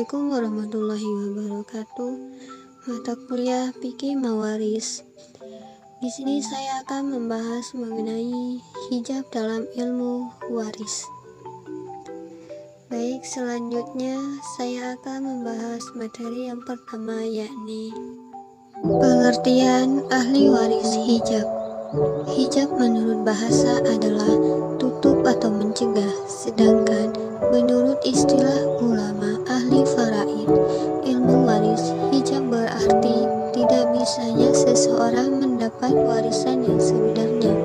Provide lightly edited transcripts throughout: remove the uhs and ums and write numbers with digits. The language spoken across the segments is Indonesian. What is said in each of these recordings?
Assalamualaikum warahmatullahi wabarakatuh. Mata kuliah Fikih Mawaris. Di sini saya akan membahas mengenai hijab dalam ilmu waris. Baik, selanjutnya saya akan membahas materi yang pertama, yakni pengertian ahli waris hijab. Hijab menurut bahasa adalah tutup atau mencegah, sedangkan menurut istilah ulama ahli faraid ilmu waris, hijab berarti tidak bisanya seseorang mendapat warisan yang sebenarnya.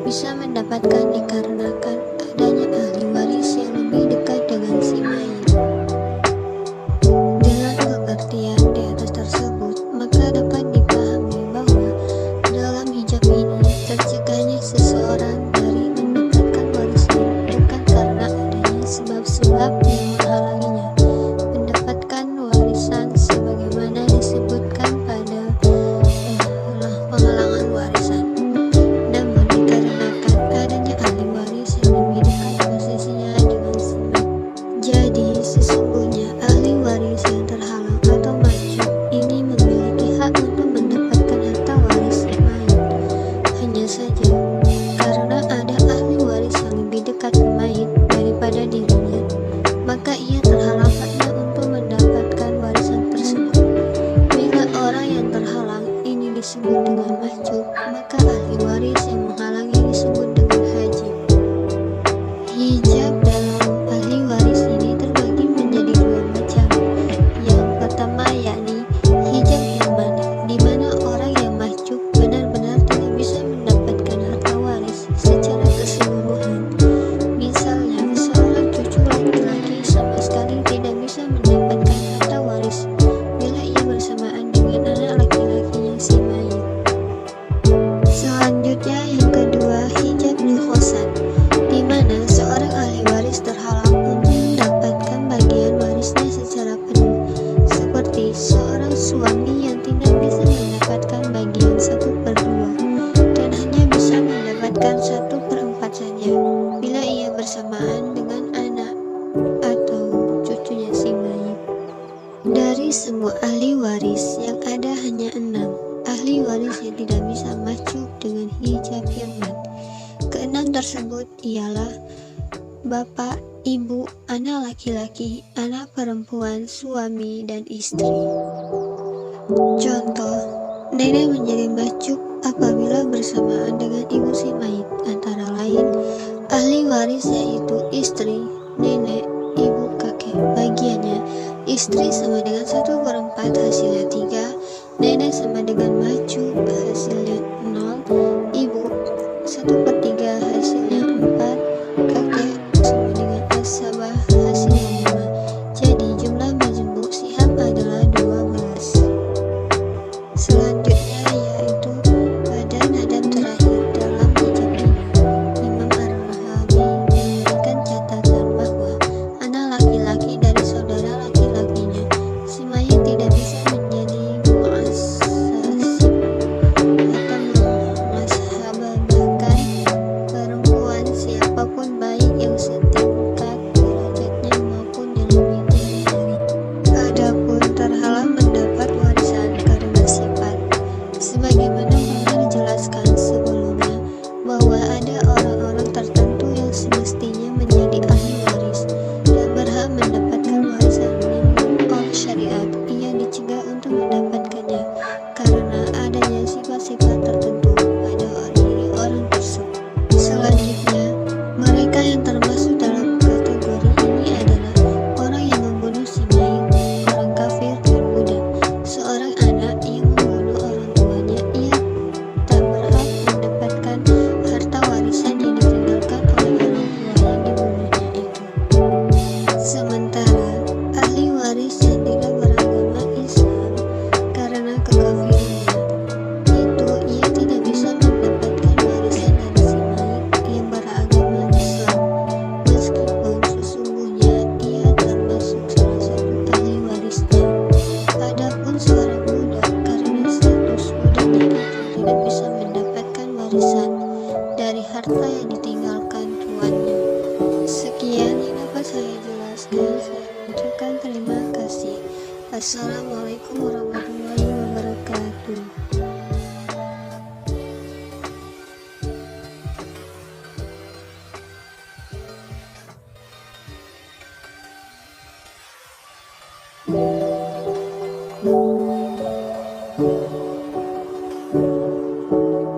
Bisa mendapatkan dikarenakan adanya ahli waris yang lebih dekat dengan si mayit. Dengan pengertian di atas tersebut, maka dapat dipahami bahwa dalam hijab ini tercegahnya seseorang dari mendapatkan warisan bukan karena adanya sebab-sebab yang menghalanginya mendapatkan warisan sebagaimana disebutkan pada penghalangan warisan, namun dikarenakan adanya ahli waris yang lebih dekat posisinya dengan si mayit. Jadi sesungguhnya ahli waris yang terhalang atau mahjub ini memiliki hak untuk mendapatkan harta waris si mayit. Hanya saja karena ada ahli waris yang lebih dekat ke mayit daripada dirinya, maka ia terhalang haknya untuk mendapatkan warisan tersebut. Bila orang yang terhalang ini disebut dengan mahjub, maka ahli waris yang menghalangi disebut dengan hajib. Hijab dalam ahli waris ini terbagi menjadi dua macam. Yang pertama yakni hijab hirman, di mana orang yang mahjub benar-benar tidak bisa mendapatkan harta waris secara keseluruhan. Misalnya, seorang cucu laki-laki sama sekali tidak bisa mendapatkan harta waris bila ia bersamaan dengan anak laki-lakinya si mayit. Selanjutnya yang kedua, hijab nukhosan, di mana seorang ahli waris terhalang untuk mendapatkan bagian warisnya secara penuh, seperti seorang suami yang tidak bisa mendapatkan bagian 1/2 dan hanya bisa mendapatkan 1/4 saja bila ia bersamaan dengan anak atau cucunya si mayit. Dari semua ahli waris yang ada hanya 6 ahli waris yang tidak bisa mahjub dengan hijab hirman. Keenam tersebut ialah bapak, ibu, anak laki-laki, anak perempuan, suami, dan istri. Contoh, nenek menjadi mahjub apabila bersamaan dengan ibu si mayit, antara lain ahli waris yaitu istri, nenek, ibu, kakek. Bagiannya, istri sama dengan 1/4 hasilnya 3, nenek sama dengan mahjub hasilnya 0, ibu 1/3 hasilnya 4, kakek sama dengan asabah hasilnya 5. Jadi jumlah majmuk siham adalah 12. Selanjutnya yaitu pada nadab terakhir dalam hijab ini, Imam Ar-Rahabi memberikan catatan bahwa anak laki-laki dari saudara laki-lakinya si mayit tidak bisa menjadi mu'assasib atau Wassalamualaikum warahmatullahi wabarakatuh.